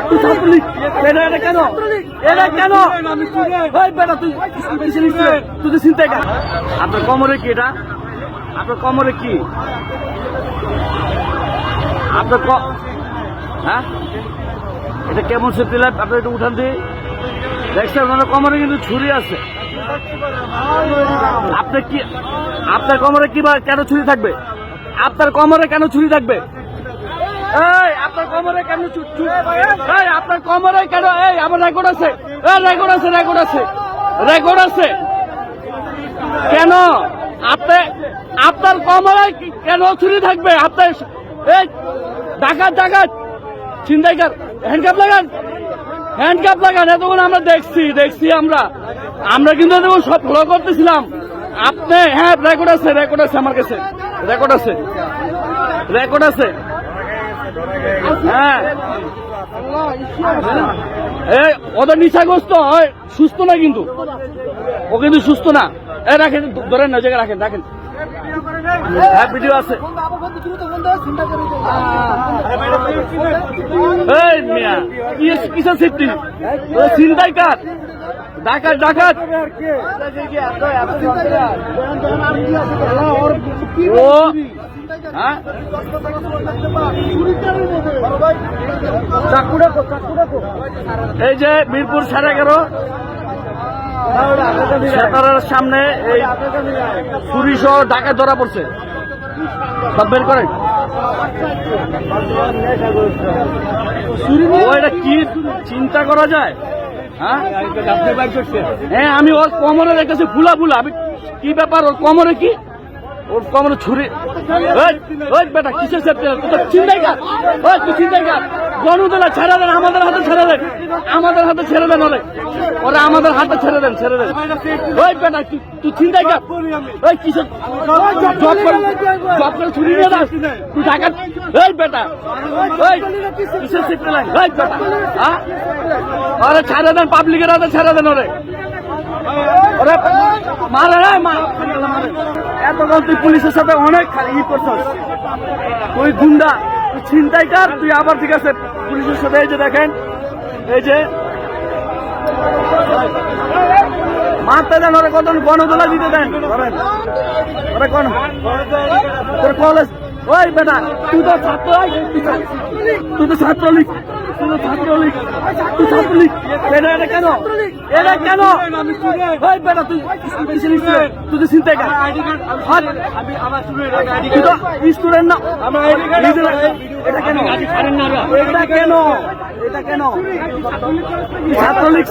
তুই ছাত্রলীগ এটা কেন এটা কেন ওই বেটা তুই তুই তো চিন্তাই কর আপনার কোমরে কি এটা আপনার কোমরে কি আপনার হ্যাঁ এটা কেমন সেফটি লাইফ আপনার একটু উঠান দিয়ে দেখছেন ওনার কোমরে কিন্তু ছুরি আছে আপনি কি আপনার কোমরে কি বা কেন ছুরি থাকবে আপনার কোমরে কেন ছুরি থাকবে এই আপনার কোমরে কেন এই আপনার কোমরে কেন এই আমার রেকর্ড আছে রেকর্ড আছে রেকর্ড আছে রেকর্ড আছে কেন আপনি আপনার কোমরে কেন ছুরি থাকবে আপনার এই ডাকাত ডাকাত ছিনতাইকার হ্যান্ডকাপ লাগান হ্যান্ডকাপ লাগান এতক্ষণ আমরা দেখছি আমরা কিন্তু এতক্ষণ সব ফলো করতেছিলাম আপনি হ্যাঁ রেকর্ড আছে আমার কাছে রেকর্ড আছে হ্যাঁ এই ওদের নিশাগ্রস্ত হয় সুস্থ না কিন্তু ও কিন্তু সুস্থ না রাখেন ধরেন না জায়গায় রাখেন হ্যাঁ ভিডিও আছে এই মিয়া কিসের সেফটি চিন্তাই কার ডাকাত ও হ্যাঁ এই যে মিরপুর 11.5 সেতারের সামনে এই ছুরি সহ ডাকাত ধরা পড়ছে সব বের করেন এটা কি চিন্তা করা যায় হ্যাঁ আমি ওর কোমরে দেখেছি ফুলা আমি কি ব্যাপার ওর কোমরে কি ওর কোমরে ছুরি বেটা কিসের চিন্তাই কার তুই চিন্তাই কার গণতলা ছেড়ে দেন আমাদের হাতে ছেড়ে দেন ওরে ওরা আমাদের হাতে ছেড়ে দেন ওই বেটা তুই চিন্তাই কার ওই কিসের জব করে ছুরি নিয়ে যাস তুই টাকা এই বেটা ওই কিসের সেফটি লাইন ওই বেটা হ্যাঁ ওরে ছেড়ে দেন পাবলিকের হাতে ছেড়ে দেন ওরে মারে এতক্ষণ তুই পুলিশের সাথে অনেক ই করছস তুই গুন্ডা তুই ছিনতাইকার তুই আবার ঠিক আছে পুলিশের সাথে এই যে দেখেন এই যে মারতে দেন ওরা কত গণতলা দিতে দেন ওরা কোন তোর কলেজ ওই বেটা তুই তো ছাত্রলীগ এটা কেন ওই বেটা তুই তো চিন্তাই কর স্টুডেন্ট না এটা কেন ছাত্রলীগ